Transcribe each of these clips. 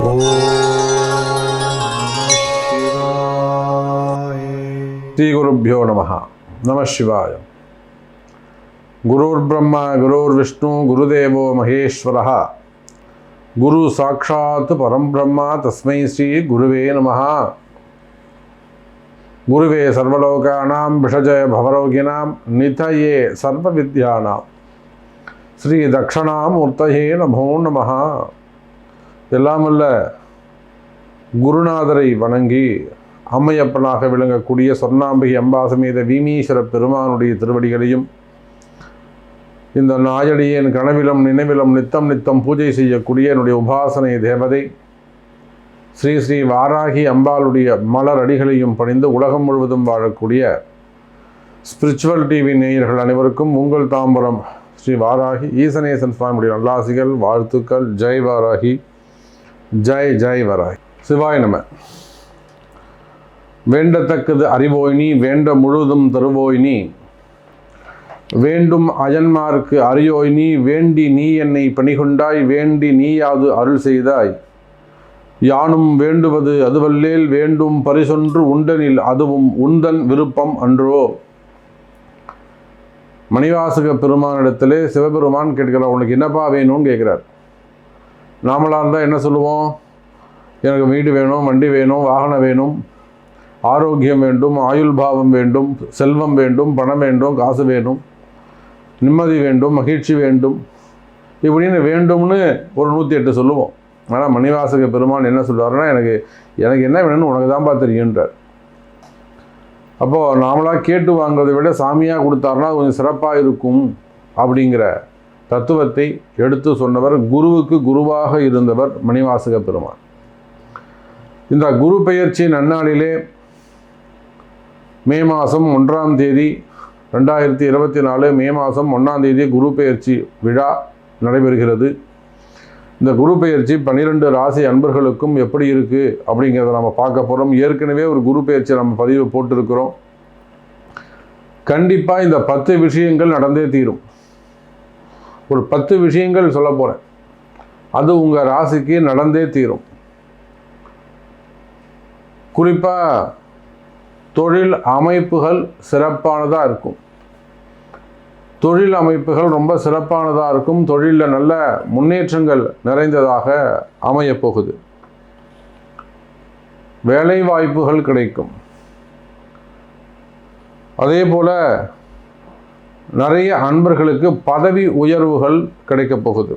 ஸ்ரீ குருப்யோ நமஹ. நம சிவாய. குருர் பிரம்மா குருர் விஷ்ணு குருதேவோ மகேஸ்வரः. குரு சாட்சாத் பரம்பிரம்மா தஸ்மை ஸ்ரீ குருவே நமஹ. குருவே சர்வலோகானாம் விஷஜய பவரோகிணாம் நிதயே சர்வ வித்யானாம் ஸ்ரீ தக்ஷணாமூர்த்தயே நமோ நமஹ. எல்லாமல்ல குருநாதரை வணங்கி அம்மையப்பனாக விளங்கக்கூடிய சொர்ணாம்பிகை அம்பாசமேத வீமீஸ்வர பெருமானுடைய திருவடிகளையும் இந்த நாயடியேன் கனவிலும் நினைவிலும் நித்தம் நித்தம் பூஜை செய்யக்கூடிய என்னுடைய உபாசனை தேவதை ஸ்ரீ ஸ்ரீ வாராகி அம்பாளுடைய மலர் அடிகளையும் பணிந்து உலகம் முழுவதும் வாழக்கூடிய ஸ்பிரிச்சுவல் டிவி நேயர்கள் அனைவருக்கும் உங்கள் தாம்பரம் ஸ்ரீ வாராகி ஈசனேசன் சுவாமியுடைய நல்லாசிகள், வாழ்த்துக்கள். ஜெய் வாராகி, ஜெய் ஜெய் வாராகி. சிவாய நம. வேண்டத்தக்கது அறிவோய் நீ, வேண்ட முழுதும் தருவோய் நீ, வேண்டும் அயன்மார்க்கு அறியோய் நீ, வேண்டி நீ என்னை பணிகொண்டாய், வேண்டி நீயாது அருள் செய்தாய், யானும் வேண்டுவது அதுவல்லேல், வேண்டும் பரிசொன்று உண்டனில் அதுவும் உந்தன் விருப்பம் அன்றோ. மணிவாசக பெருமானிடத்திலே சிவபெருமான் கேட்கிறார், உனக்கு என்னப்பா வேணும்னு கேட்குறார். நாமளாக இருந்தால் என்ன சொல்லுவோம்? எனக்கு வீடு வேணும், வண்டி வேணும், வாகனம் வேணும், ஆரோக்கியம் வேண்டும், ஆயுள் பாவம் வேண்டும், செல்வம் வேண்டும், பணம் வேண்டும், காசு வேணும், நிம்மதி வேண்டும், மகிழ்ச்சி வேண்டும், இப்படின்னு வேண்டும்னு ஒரு 108 சொல்லுவோம். ஆனால் மணிவாசக பெருமான் என்ன சொல்கிறாருன்னா, எனக்கு என்ன வேணும்னு உனக்கு தான்ப்பா தெரியுன்றார். அப்போது நாமளாக கேட்டு வாங்குறதை விட சாமியாக கொடுத்தாருன்னா கொஞ்சம் சிறப்பாக இருக்கும் அப்படிங்கிற தத்துவத்தை எடுத்து சொன்னவர், குருவுக்கு குருவாக இருந்தவர் மணிவாசக பெருமான். இந்த குரு பெயர்ச்சி நன்னாளிலே மே மாதம் 1ஆம் தேதி 2024 மே மாதம் 1ஆம் தேதி குரு பெயர்ச்சி விழா நடைபெறுகிறது. இந்த குரு பெயர்ச்சி 12 ராசி அன்பர்களுக்கும் எப்படி இருக்குது அப்படிங்கிறத நம்ம பார்க்க போகிறோம். ஏற்கனவே ஒரு குரு பெயர்ச்சி நம்ம பதிவு போட்டிருக்கிறோம். கண்டிப்பாக இந்த 10 விஷயங்கள் நடந்தே தீரும். ஒரு 10 விஷயங்கள் சொல்ல போகிறேன், அது உங்கள் ராசிக்கு நடந்தே தீரும். குறிப்பாக தொழில் அமைப்புகள் சிறப்பானதாக இருக்கும். தொழில் அமைப்புகள் ரொம்ப சிறப்பானதாக இருக்கும். தொழிலில் நல்ல முன்னேற்றங்கள் நிறைந்ததாக அமையப்போகுது. வேலை வாய்ப்புகள் கிடைக்கும். அதே போல் நிறைய அன்பர்களுக்கு பதவி உயர்வுகள் கிடைக்கப் போகுது.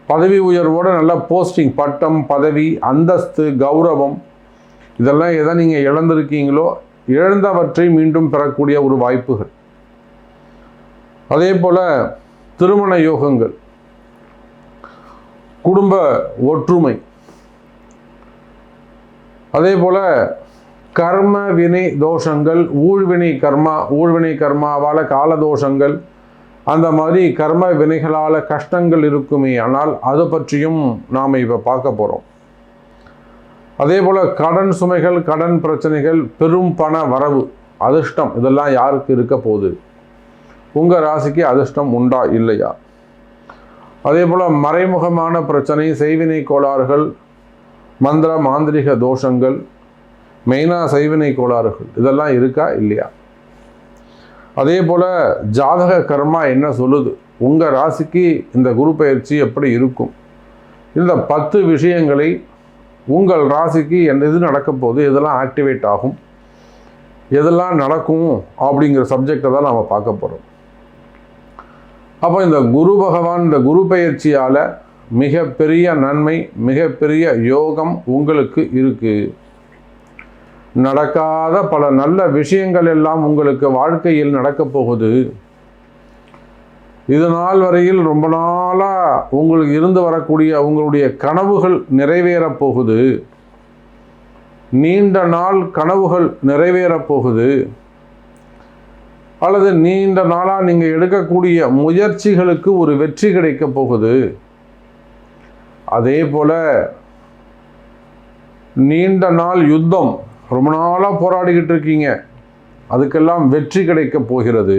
பதவி உயர்வோடு நல்ல போஸ்டிங், பட்டம், பதவி, அந்தஸ்து, கௌரவம், இதெல்லாம் எதை நீங்கள் இழந்திருக்கீங்களோ இழந்தவற்றை மீண்டும் பெறக்கூடிய ஒரு வாய்ப்புகள். அதே போல் திருமண யோகங்கள், குடும்ப ஒற்றுமை, அதே போல் கர்ம வினை தோஷங்கள், ஊழ்வினை கர்மாவால் காலதோஷங்கள், அந்த மாதிரி கர்ம வினைகளால் கஷ்டங்கள் இருக்குமே, ஆனால் அது பற்றியும் நாம் இப்போ பார்க்க போகிறோம். அதே போல் கடன் சுமைகள், கடன் பிரச்சனைகள், பெரும் பண வரவு, அதிர்ஷ்டம், இதெல்லாம் யாருக்கு இருக்க போகுது? உங்கள் ராசிக்கு அதிர்ஷ்டம் உண்டா இல்லையா? அதே போல் மறைமுகமான பிரச்சனை, செய்வினை கோளாறுகள், மந்திர மாந்திரிக தோஷங்கள், மெயினாக செய்வினை கோளாறுகள், இதெல்லாம் இருக்கா இல்லையா? அதே போல் ஜாதக கர்மா என்ன சொல்லுது? உங்கள் ராசிக்கு இந்த குரு பயிற்சி எப்படி இருக்கும்? இந்த 10 விஷயங்களை உங்கள் ராசிக்கு எது நடக்க போகுது, எதெல்லாம் ஆக்டிவேட் ஆகும், எதெல்லாம் நடக்கும் அப்படிங்கிற சப்ஜெக்டை தான் நாம் பார்க்க போகிறோம். அப்போ இந்த குரு பகவான் இந்த குரு பயிற்சியால் மிகப்பெரிய நன்மை, மிகப்பெரிய யோகம் உங்களுக்கு இருக்குது. நடக்காத பல நல்ல விஷயங்கள் எல்லாம் உங்களுக்கு வாழ்க்கையில் நடக்கப் போகுது. இது நாள் வரையில் ரொம்ப நாளாக உங்களுக்கு இருந்து வரக்கூடிய உங்களுடைய கனவுகள் நிறைவேறப் போகுது. நீண்ட நாள் கனவுகள் நிறைவேறப் போகுது. அல்லது நீண்ட நாளாக நீங்கள் எடுக்கக்கூடிய முயற்சிகளுக்கு ஒரு வெற்றி கிடைக்கப் போகுது. அதே போல் நீண்ட நாள் யுத்தம், ரொம்ப நாளாக போராடிக்கிட்டு இருக்கீங்க, அதுக்கெல்லாம் வெற்றி கிடைக்கப் போகிறது.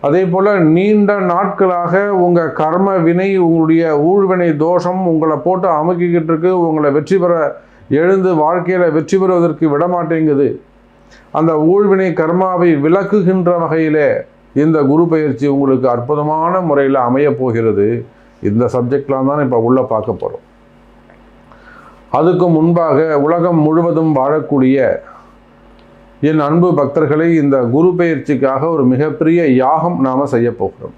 அதே போல் நீண்ட நாட்களாக உங்கள் கர்ம வினை, உங்களுடைய ஊழ்வினை தோஷம் உங்களை போட்டு அமுக்கிக்கிட்டு இருக்கு. உங்களை வெற்றி பெற எழுந்து வாழ்க்கையில் வெற்றி பெறுவதற்கு விடமாட்டேங்குது. அந்த ஊழ்வினை கர்மாவை விலக்குகின்ற வகையிலே இந்த குரு பயிற்சி உங்களுக்கு அற்புதமான முறையில் அமைய போகிறது. இந்த சப்ஜெக்ட்லாம் தான் இப்போ உள்ள பார்க்க போகிறோம். அதுக்கு முன்பாக உலகம் முழுவதும் வாழக்கூடிய என் அன்பு பக்தர்களை, இந்த குரு பயிற்சிக்காக ஒரு மிகப்பெரிய யாகம் நாம் செய்ய போகிறோம்.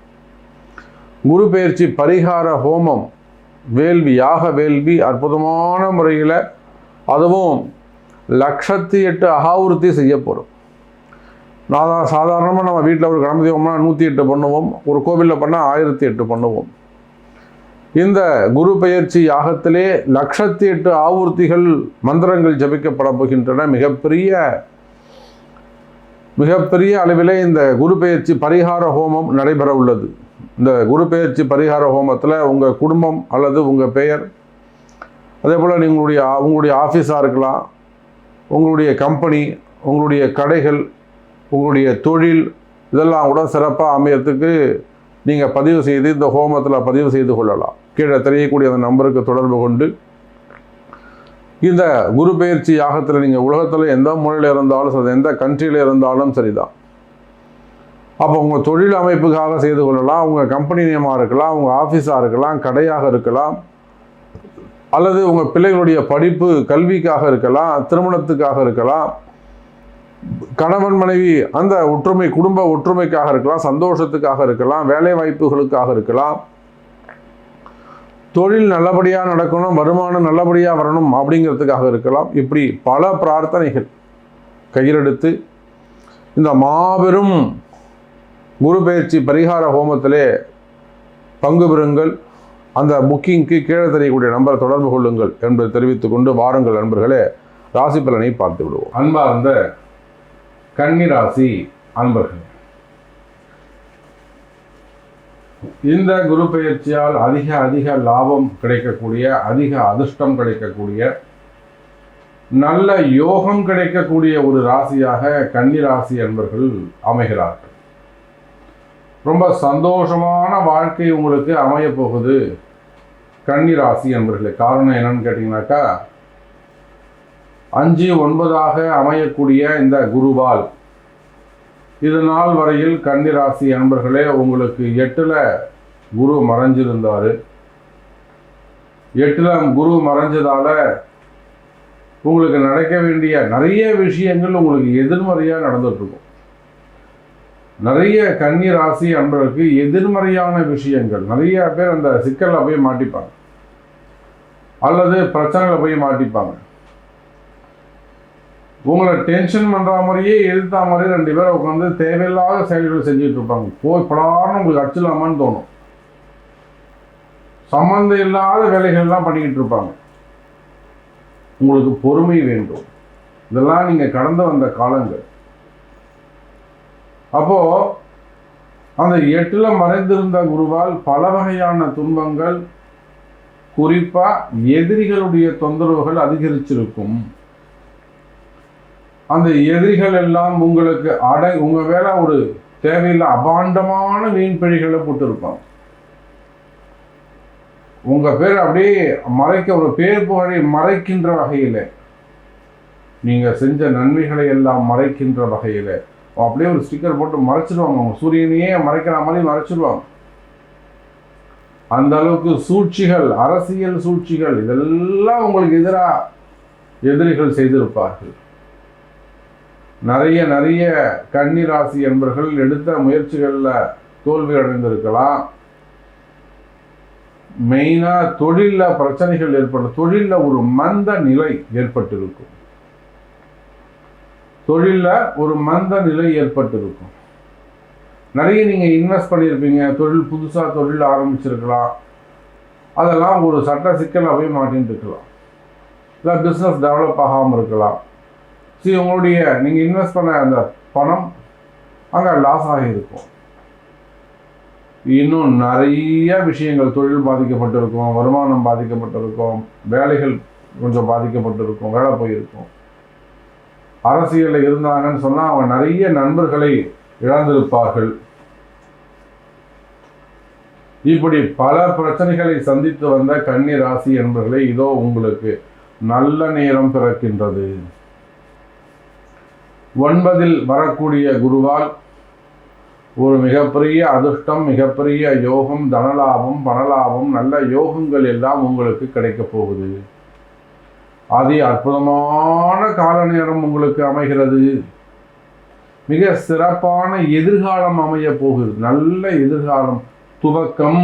குரு பயிற்சி பரிகார ஹோமம், வேள்வி, யாக வேள்வி அற்புதமான முறையில், அதுவும் 108 அகாவிருத்தி செய்ய போகிறோம். சாதாரணமாக நம்ம வீட்டில் ஒரு கணபதி ஹோமம்னா 108 பண்ணுவோம், ஒரு கோவிலில் பண்ணால் 1008 பண்ணுவோம். இந்த குரு பயிற்சி யாகத்திலே 108 ஆவூர்த்திகள் மந்திரங்கள் ஜபிக்கப்பட போகின்றன. மிகப்பெரிய அளவிலே இந்த குரு பயிற்சி பரிகார ஹோமம் நடைபெற உள்ளது. இந்த குரு பயிற்சி பரிகார ஹோமத்தில் உங்கள் குடும்பம் அல்லது உங்கள் பெயர், அதே போல் உங்களுடைய ஆஃபீஸாக இருக்கலாம், உங்களுடைய கம்பெனி, உங்களுடைய கடைகள், உங்களுடைய தொழில், இதெல்லாம் கூட சிறப்பாக அமையறதுக்கு நீங்கள் பதிவு செய்து இந்த ஹோமத்தில் பதிவு செய்து கொள்ளலாம். கீழே தெரியக்கூடிய அந்த நம்பருக்கு தொடர்பு கொண்டு இந்த குரு பயிற்சி யாகத்தில் நீங்கள் உலகத்தில் எந்த மூலையில் இருந்தாலும் சரி, எந்த கண்ட்ரியில் இருந்தாலும் சரிதான். அப்போ உங்கள் தொழில் அமைப்புக்காக செய்து கொள்ளலாம், உங்கள் கம்பெனி நேமாக இருக்கலாம், உங்கள் ஆஃபீஸாக இருக்கலாம், கடையாக இருக்கலாம், அல்லது உங்கள் பிள்ளைகளுடைய படிப்பு கல்விக்காக இருக்கலாம், திருமணத்துக்காக இருக்கலாம், கணவன் மனைவி அந்த ஒற்றுமை, குடும்ப ஒற்றுமைக்காக இருக்கலாம், சந்தோஷத்துக்காக இருக்கலாம், வேலை வாய்ப்புகளுக்காக இருக்கலாம், தொழில் நல்லபடியாக நடக்கணும், வருமானம் நல்லபடியாக வரணும் அப்படிங்கிறதுக்காக இருக்கலாம். இப்படி பல பிரார்த்தனைகள் கையிலெடுத்து இந்த மாபெரும் குரு பயிற்சி பரிகார ஹோமத்திலே பங்கு பெறுங்கள். அந்த புக்கிங்க்கு கீழே தெரியக்கூடிய நம்பரை தொடர்பு கொள்ளுங்கள் என்பதை தெரிவித்துக் கொண்டு வாருங்கள் நண்பர்களே, ராசி பலனை பார்த்து விடுவோம். அன்பார்ந்த கன்னி ராசி அன்பர்களே, இந்த குரு பயிற்சியால் அதிக லாபம் கிடைக்கக்கூடிய, அதிக அதிர்ஷ்டம் கிடைக்கக்கூடிய, நல்ல யோகம் கிடைக்கக்கூடிய ஒரு ராசியாக கன்னி ராசி என்பர்கள் அமைகிறார்கள். ரொம்ப சந்தோஷமான வாழ்க்கை உங்களுக்கு அமைய போகுது கன்னி ராசி என்பர்களே. காரணம் என்னன்னு கேட்டீங்கன்னாக்கா, 5, 9 அமையக்கூடிய இந்த குருவால் இது நாள் வரையில் கன்னி ராசி அன்பர்களே உங்களுக்கு 8ல் குரு மறைஞ்சிருந்தார். 8ல் குரு மறைஞ்சதால உங்களுக்கு நடக்க வேண்டிய நிறைய விஷயங்கள் உங்களுக்கு எதிர்மறையாக நடந்துட்டுருக்கும். நிறைய கன்னி ராசி அன்பர்களுக்கு எதிர்மறையான விஷயங்கள், நிறைய பேர் அந்த சிக்கலில் போய் மாட்டிப்பாங்க அல்லது பிரச்சனைகளை போய் மாட்டிப்பாங்க. உங்களை டென்ஷன் பண்ணுற மாதிரியே எதிர்த்தா மாதிரி 2 பேரை உட்காந்து தேவையில்லாத செயல்களை செஞ்சுட்டு இருப்பாங்க. போய் படாருன்னு உங்களுக்கு அடிச்சிடலாமான்னு தோணும். சம்பந்தம் இல்லாத வேலைகள்லாம் பண்ணிக்கிட்டு இருப்பாங்க. உங்களுக்கு பொறுமை வேண்டும். இதெல்லாம் நீங்கள் கடந்து வந்த காலங்கள். அப்போ அந்த 8ல் மறைந்திருந்த குருவால் பல வகையான துன்பங்கள், குறிப்பாக எதிரிகளுடைய தொந்தரவுகள் அதிகரிச்சிருக்கும். அந்த எதிரிகள் எல்லாம் உங்களுக்கு உங்க வேலை ஒரு தேவையில்லை அபாண்டமான வீண் பிழைகளை போட்டிருப்பாங்க. உங்க பேர் அப்படியே ஒரு பேர் புகழை மறைக்கின்ற வகையில, நீங்க செஞ்ச நன்மைகளை எல்லாம் மறைக்கின்ற வகையில அப்படியே ஒரு ஸ்டிக்கர் போட்டு மறைச்சிடுவாங்க. அவங்க சூரியனையே மறைக்கிற மாதிரி மறைச்சிடுவாங்க. அந்த அளவுக்கு சூழ்ச்சிகள், அரசியல் சூழ்ச்சிகள், இதெல்லாம் உங்களுக்கு எதிராக எதிரிகள் செய்திருப்பார்கள். நிறைய கன்னி ராசி என்பர்கள் எடுத்த முயற்சிகளில் தோல்வி அடைந்திருக்கலாம். மெயினாக தொழிலில் பிரச்சனைகள் ஏற்படும். தொழிலில் ஒரு மந்த நிலை ஏற்பட்டிருக்கும். நிறைய நீங்கள் இன்வெஸ்ட் பண்ணியிருப்பீங்க, புதுசாக தொழில் ஆரம்பிச்சிருக்கலாம். அதெல்லாம் ஒரு சட்ட சிக்கல் போய் மாட்டின்னு இருக்கலாம். இல்லை பிஸ்னஸ் டெவலப் ஆகாமல் இருக்கலாம். உங்களுடைய நீங்கள் இன்வெஸ்ட் பண்ண அந்த பணம் அங்கே லாஸ் ஆகியிருக்கும். இன்னும் நிறைய விஷயங்கள், தொழில் பாதிக்கப்பட்டிருக்கும், வருமானம் பாதிக்கப்பட்டிருக்கும், வேலைகள் கொஞ்சம் பாதிக்கப்பட்டிருக்கும், வேலை போயிருக்கும். அரசியலில் இருந்தாங்கன்னு சொன்னால் அவங்க நிறைய நண்பர்களை இழந்திருப்பார்கள். இப்படி பல பிரச்சனைகளை சந்தித்து வந்த கன்னி ராசி என்பவர்களே, இதோ உங்களுக்கு நல்ல நேரம் பிறக்கின்றது. 9 வரக்கூடிய குருவால் ஒரு மிகப்பெரிய அதிர்ஷ்டம், மிகப்பெரிய யோகம், தனலாபம், பணலாபம், நல்ல யோகங்கள் எல்லாம் உங்களுக்கு கிடைக்க போகுது. அதி அற்புதமான கால நேரம் உங்களுக்கு அமைகிறது. மிக சிறப்பான எதிர்காலம் அமைய போகுது. நல்ல எதிர்காலம் துவக்கம்.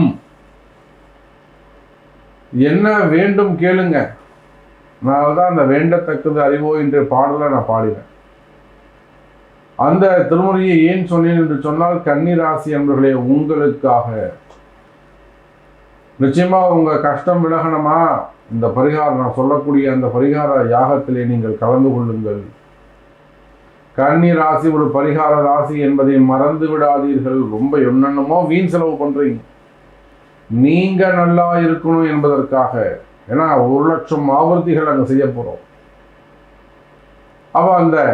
என்ன வேண்டும் கேளுங்க. நான் தான் அந்த வேண்டத்தக்கது அறிவோ என்ற பாடலை நான் பாடினேன். அந்த திருமுறையை ஏன் சொன்னேன் என்று சொன்னால், கன்னி ராசி என்பவர்களே, உங்களுக்காக நிச்சயமா உங்க கஷ்டம் விலகணுமா, இந்த பரிகாரம் நான் சொல்லக்கூடிய அந்த பரிகார யாகத்திலே நீங்கள் கலந்து கொள்ளுங்கள். கன்னி ராசி ஒரு பரிகார ராசி என்பதை மறந்து விடாதீர்கள். ரொம்ப என்னென்னமோ வீண் செலவு பண்றீங்க. நீங்க நல்லா இருக்கணும் என்பதற்காக. ஏன்னா 1,00,000 ஆவர்த்திகள் அங்க செய்ய போறோம். அப்ப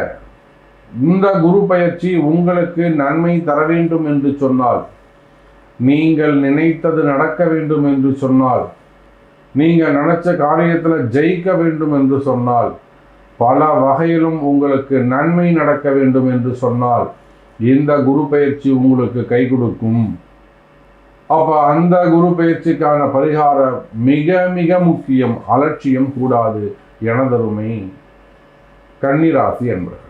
இந்த குரு பயிற்சி உங்களுக்கு நன்மை தர வேண்டும் என்று சொன்னால், நீங்கள் நினைத்தது நடக்க வேண்டும் என்று சொன்னால், நீங்க நினைச்ச காரியத்தில் ஜெயிக்க வேண்டும் என்று சொன்னால், பல வகையிலும் உங்களுக்கு நன்மை நடக்க வேண்டும் என்று சொன்னால், இந்த குரு பயிற்சி உங்களுக்கு கை கொடுக்கும். அப்ப அந்த குரு பயிற்சிக்கான பரிகாரம் மிக மிக முக்கியம். அலட்சியம் கூடாது. எனதருமை கன்னி ராசி என்பவர்களே,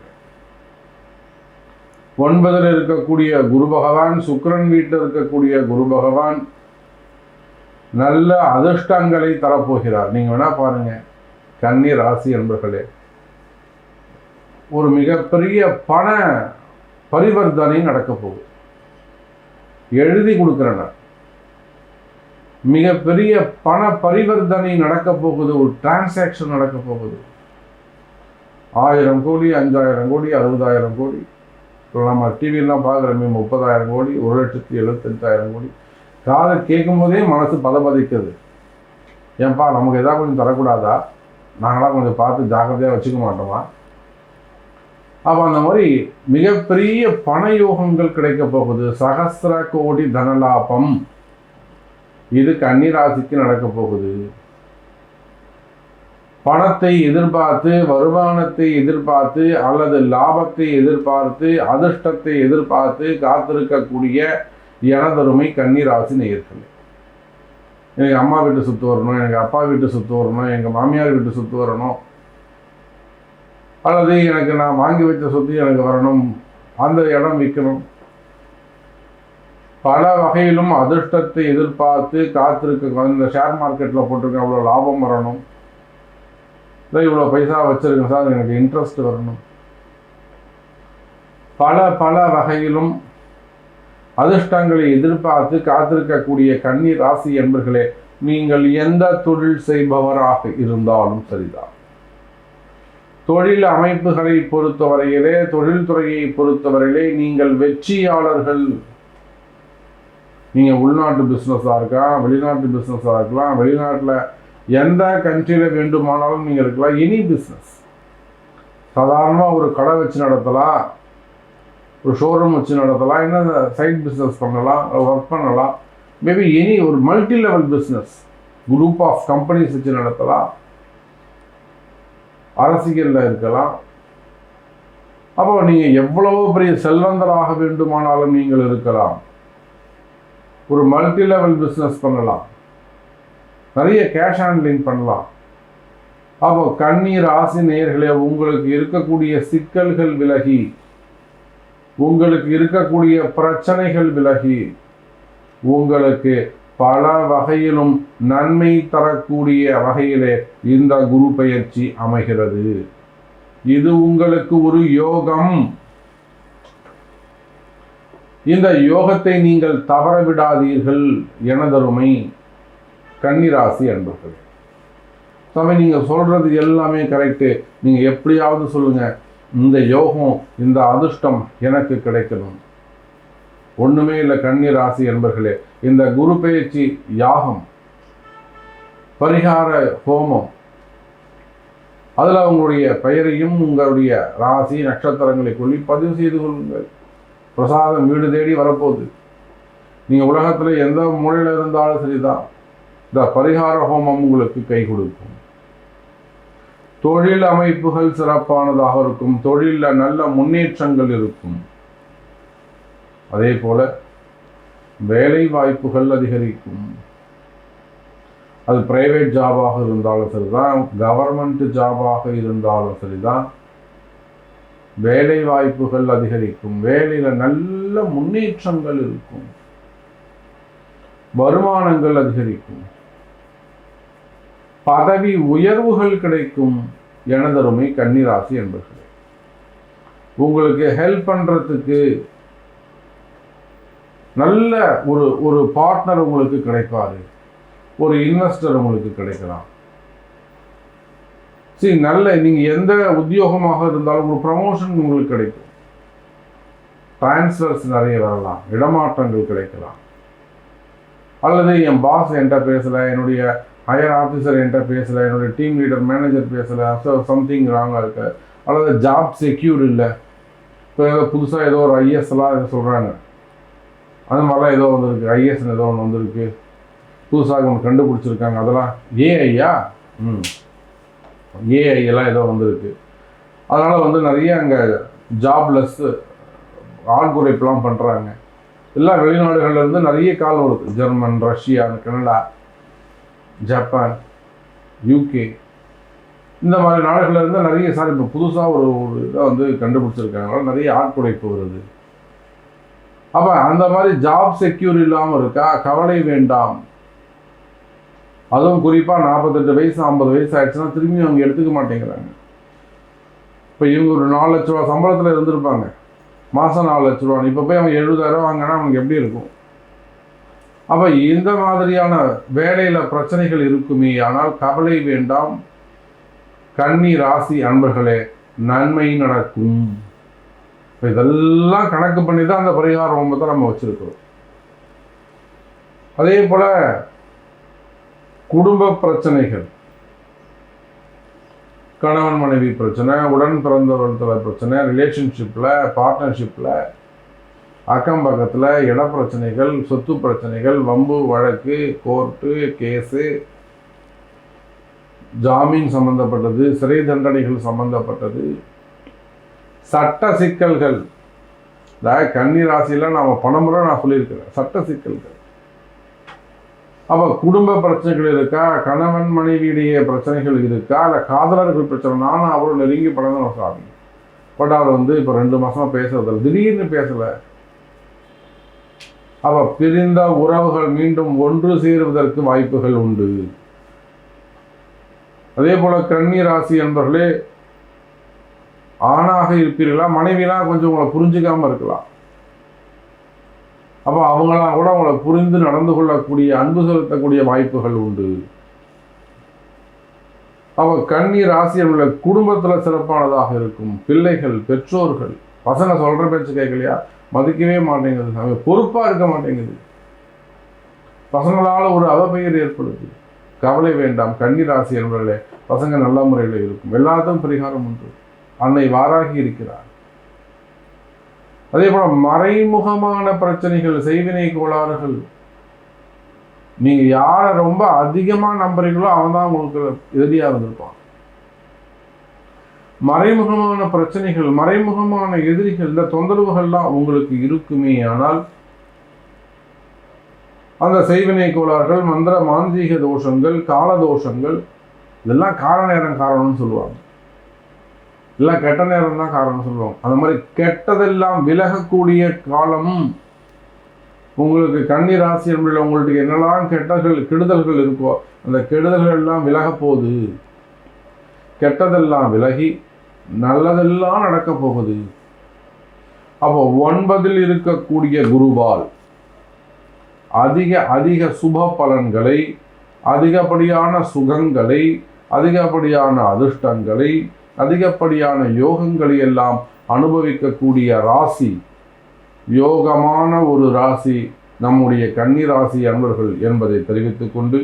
9 இருக்கக்கூடிய குரு பகவான், சுக்கிரன் வீட்டில் இருக்கக்கூடிய குரு பகவான் நல்ல அதிர்ஷ்டங்களை தரப்போகிறார். நீங்க வேணா பாருங்க கன்னி ராசி என்பவர்களே, ஒரு மிகப்பெரிய பண பரிவர்த்தனை நடக்க போகுது. எழுதி கொடுக்கிறேன். மிகப்பெரிய பண பரிவர்த்தனை நடக்க போகுது. ஒரு டிரான்சாக்ஷன் நடக்க போகுது. 1000 கோடி, 5000 கோடி, 60,000 கோடி, நம்ம டிவிலாம் பார்க்குறோமே 30,000 கோடி, 1,75,000 கோடி. காதை கேட்கும் போதே மனசு பதபதிக்குது. ஏன்பா நமக்கு எதாவது கொஞ்சம் தரக்கூடாதா? நாங்களாம் கொஞ்சம் பார்த்து ஜாக்கிரதையாக வச்சுக்க மாட்டோமா? அப்போ அந்த மாதிரி மிகப்பெரிய பண யோகங்கள் கிடைக்க போகுது. சகஸ்ர கோடி தனலாபம் இது கன்னி ராசிக்கு நடக்க போகுது. பணத்தை எதிர்பார்த்து, வருமானத்தை எதிர்பார்த்து, அல்லது லாபத்தை எதிர்பார்த்து, அதிர்ஷ்டத்தை எதிர்பார்த்து காத்திருக்கக்கூடிய எனதருமை கன்னி ராசி நேயர்களே, எனக்கு அம்மா வீட்டு சொத்து வரணும், எனக்கு அப்பா வீட்டு சொத்து வரணும், எங்கள் மாமியார் வீட்டு சொத்து வரணும், அல்லது எனக்கு நான் வாங்கி வச்ச சொத்து எனக்கு வரணும், அந்த இடம் விற்கணும், பல வகையிலும் அதிர்ஷ்டத்தை எதிர்பார்த்து காத்திருக்க. இந்த ஷேர் மார்க்கெட்டில் போட்டிருக்கேன், அவ்வளோ லாபம் வரணும், இல்லை இவ்வளோ பைசா வச்சுருக்கேன் சார், எனக்கு இன்ட்ரெஸ்ட் வரணும், பல வகையிலும் அதிர்ஷ்டங்களை எதிர்பார்த்து காத்திருக்கக்கூடிய கன்னி ராசி என்பர்களே, நீங்கள் எந்த தொழில் செய்பவராக இருந்தாலும் சரிதான். தொழில் அமைப்புகளை பொறுத்தவரையிலே, தொழில்துறையை பொறுத்தவரையிலே நீங்கள் வெற்றியாளர்கள். நீங்கள் உள்நாட்டு பிஸ்னஸாக இருக்கலாம், வெளிநாட்டு பிஸ்னஸாக இருக்கலாம், வெளிநாட்டில் எந்த கண்ட்ரியில் வேண்டுமானாலும் நீங்கள் இருக்கலாம். எனி பிஸ்னஸ், சாதாரணமாக ஒரு கடை வச்சு நடத்தலாம், ஒரு ஷோரூம் வச்சு நடத்தலாம், என்ன சைட் பிஸ்னஸ் பண்ணலாம், ஒர்க் பண்ணலாம், மேபி எனி ஒரு multi level business, group of companies வச்சு நடத்தலாம், அரசியலில் இருக்கலாம். அப்போ நீங்கள் எவ்வளவோ பெரிய செல்வந்தராக வேண்டுமானாலும் நீங்கள் இருக்கலாம். ஒரு மல்டி லெவல் பிஸ்னஸ் பண்ணலாம், நிறைய கேஷ் ஹேண்ட்லிங் பண்ணலாம். அப்போ கன்னி ராசி நேயர்களே, உங்களுக்கு இருக்கக்கூடிய சிக்கல்கள் விலகி, உங்களுக்கு இருக்கக்கூடிய பிரச்சனைகள் விலகி, உங்களுக்கு பல வகையிலும் நன்மை தரக்கூடிய வகையிலே இந்த குரு பயிற்சி அமைகிறது. இது உங்களுக்கு ஒரு யோகம். இந்த யோகத்தை நீங்கள் தவற விடாதீர்கள் எனதருமை கன்னிராசி அன்பர்களே. சாமி நீங்க சொல்றது எல்லாமே கரெக்டு, நீங்க எப்படியாவது சொல்லுங்க, இந்த யோகம் இந்த அதிர்ஷ்டம் எனக்கு கிடைக்கணும். ஒண்ணுமே இல்லை கன்னி ராசி என்பர்களே, இந்த குரு பயிற்சி யாகம், பரிகார ஹோமம், அதுல உங்களுடைய பெயரையும் உங்களுடைய ராசி நட்சத்திரங்களை கொள்ளி பதிவு செய்து கொள்ளுங்கள். பிரசாதம் வீடு தேடி வரப்போகுது. நீங்கள் உலகத்தில் எந்த மூலையில் இருந்தாலும் சரிதான், இந்த பரிகார ஹோமம் உங்களுக்கு கை கொடுக்கும். தொழில் அமைப்புகள் சிறப்பானதாக இருக்கும். தொழிலில் நல்ல முன்னேற்றங்கள் இருக்கும். அதே போல வேலை வாய்ப்புகள் அதிகரிக்கும். அது பிரைவேட் ஜாபாக இருந்தாலும் சரிதான், கவர்மெண்ட் ஜாபாக இருந்தாலும் சரிதான், வேலை வாய்ப்புகள் அதிகரிக்கும். வேலையில நல்ல முன்னேற்றங்கள் இருக்கும். வருமானங்கள் அதிகரிக்கும். பதவி உயர்வுகள் கிடைக்கும். எனதருமை கன்னிராசி என்பர்களே, உங்களுக்கு ஹெல்ப் பண்றதுக்கு நல்ல ஒரு பார்ட்னர் உங்களுக்கு கிடைப்பாரு. ஒரு இன்வெஸ்டர் உங்களுக்கு கிடைக்கலாம். சரி, நல்ல நீங்க எந்த உத்தியோகமாக இருந்தாலும் ஒரு ப்ரமோஷன் உங்களுக்கு கிடைக்கும். டிரான்ஸ்ஃபர்ஸ் நிறைய வரலாம். இடமாற்றங்கள் கிடைக்கலாம். அல்லது என் பாஸ் என்கிட்ட பேசல, என்னுடைய ஹையர் ஆஃபீஸர் என்கிட்ட பேசல, என்னுடைய டீம் லீடர் மேனேஜர் பேசல, ஸோ சம்திங் ராங்காக இருக்கு. அல்லது ஜாப் செக்யூர் இல்லை. இப்போ புதுசாக ஏதோ ஒரு ஐஎஸ்லாம் இதை சொல்கிறாங்க, அது மாதிரிலாம் ஏதோ வந்துருக்கு. ஐஎஸ்ன்னு ஏதோ ஒன்று வந்திருக்கு, புதுசாக ஒன்று கண்டுபிடிச்சிருக்காங்க. அதெல்லாம் ஏஐயா, ஏஐ எல்லாம் ஏதோ வந்திருக்கு. அதனால் நிறைய அங்கே ஜாப்லெஸ் ஆள்குறைப்பெலாம் பண்ணுறாங்க. எல்லாம் வெளிநாடுகள்லேருந்து நிறைய கால் வருது. German, Russia, Canada, Japan, UK, இந்த மாதிரி நாடுகள்லேருந்து நிறைய இப்போ புதுசாக ஒரு இதை கண்டுபிடிச்சிருக்காங்க. நிறைய ஆட்குறைப்பு வருது. அப்போ அந்த மாதிரி ஜாப் செக்யூர் இல்லாமல் இருக்கா? கவலை வேண்டாம். அதுவும் குறிப்பாக 48 வயசு 50 வயசு ஆயிடுச்சுன்னா திரும்பி அவங்க எடுத்துக்க மாட்டேங்கிறாங்க. இப்போ இவங்க ஒரு 4 லட்ச ரூபா சம்பளத்தில் இருந்திருப்பாங்க, மாதம் 4 லட்ச ரூபா. இப்போ போய் அவங்க 70,000 வாங்கினா அவங்களுக்கு எப்படி இருக்கும்? அப்போ இந்த மாதிரியான வேலையில் பிரச்சனைகள் இருக்குமே. ஆனால் கவலை வேண்டாம் கன்னி ராசி அன்பர்களே, நன்மை நடக்கும். இப்போ இதெல்லாம் கணக்கு பண்ணி தான் அந்த பரிகார ஹோமத்தை நம்ம வச்சிருக்கிறோம். அதே போல குடும்ப பிரச்சனைகள், கணவன் மனைவி பிரச்சனை, உடன் பிறந்தவர்கள் பிரச்சனை, ரிலேஷன்ஷிப்பில், பார்ட்னர்ஷிப்பில், அக்கம் பக்கத்தில் இட பிரச்சனைகள், சொத்து பிரச்சனைகள், வம்பு வழக்கு, கோர்ட்டு கேஸு, ஜாமீன் சம்பந்தப்பட்டது, சிறை தண்டனைகள் சம்பந்தப்பட்டது, சட்ட சிக்கல்கள். கன்னி ராசியில் நாம் பணமுறை நான் சொல்லியிருக்கிறேன், சட்ட சிக்கல்கள். அப்போ குடும்ப பிரச்சனைகள் இருக்கா? கணவன் மனைவியுடைய பிரச்சனைகள் இருக்கா? இல்லை காதலர்கள் பிரச்சனை? நானும் அவரும் நெருங்கி பழகின சாமி, பட் அவர் இப்போ 2 மாசமா பேசுறதில்லை, திடீர்னு பேசலை. அப்போ பிரிந்த உறவுகள் மீண்டும் ஒன்று சேருவதற்கு வாய்ப்புகள் உண்டு. அதே போல கன்னி ராசி என்பவர்களே, ஆணாக இருப்பீர்களா? மனைவிலாம் கொஞ்சம் உங்களை புரிஞ்சுக்காம இருக்கலாம். அப்போ அவங்களாம் கூட அவங்களை புரிந்து நடந்து கொள்ளக்கூடிய, அன்பு செலுத்தக்கூடிய வாய்ப்புகள் உண்டு. அப்போ கன்னி ராசி உள்ள குடும்பத்தில் சிறப்பானதாக இருக்கும். பிள்ளைகள், பெற்றோர்கள், பசங்க சொல்ற பேச்சு கேட்கலையா? மதிக்கவே மாட்டேங்குது, அவங்க பொறுப்பா இருக்க மாட்டேங்குது, பசங்களால் ஒரு அவப்பெயர் ஏற்படுது. கவலை வேண்டாம் கன்னி ராசி என்பவர்களே, பசங்க நல்ல முறையில் இருக்கும். எல்லாத்துக்கும் பரிகாரம் உண்டு. அன்னை வாராகி இருக்கிறார். அதே போல மறைமுகமான பிரச்சனைகள், செய்வினை கோளாறுகள், நீங்க யாரை ரொம்ப அதிகமா நம்புறீங்களோ அவன் தான் உங்களுக்கு எதிரியா இருந்திருப்பான். மறைமுகமான பிரச்சனைகள், மறைமுகமான எதிரிகள், இந்த தொந்தரவுகள்லாம் உங்களுக்கு இருக்குமே. ஆனால் அந்த செய்வினை கோளாறுகள், மந்திர மாந்திரீக தோஷங்கள், கால தோஷங்கள், இதெல்லாம் கால நேரம் காரணம்னு சொல்லுவாங்க. இல்லை கெட்ட நேரம் தான் காரணம் சொல்லுவாங்க. அந்த மாதிரி கெட்டதெல்லாம் விலகக்கூடிய காலம் உங்களுக்கு கன்னி ராசி என்பதில் உங்களுக்கு என்னெல்லாம் கெடுதல்கள் இருக்கோ அந்த கெடுதல்கள் எல்லாம் விலக போகுது. கெட்டதெல்லாம் விலகி நல்லதெல்லாம் நடக்க போகுது. அப்போ 9 இருக்கக்கூடிய குருவால் அதிக சுப பலன்களை, அதிகப்படியான சுகங்களை, அதிகப்படியான அதிர்ஷ்டங்களை, அதிகப்படியான யோகங்களை எல்லாம் அனுபவிக்கக்கூடிய ராசி, யோகமான ஒரு ராசி நம்முடைய கன்னி ராசி அன்பர்கள் என்பதை தெரிவித்துக் கொண்டு,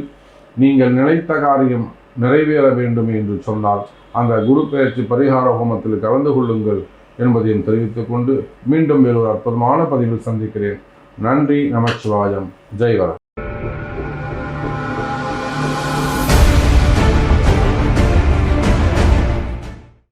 நீங்கள் நினைத்த காரியம் நிறைவேற வேண்டும் என்று சொன்னால் அந்த குரு பெயர்ச்சி பரிகார ஹோமத்தில் கலந்து கொள்ளுங்கள் என்பதையும் தெரிவித்துக் கொண்டு மீண்டும் வேறு ஒரு அற்புதமான பதிவில் சந்திக்கிறேன். நன்றி. நமச்சிவாயம். ஜெய் வர.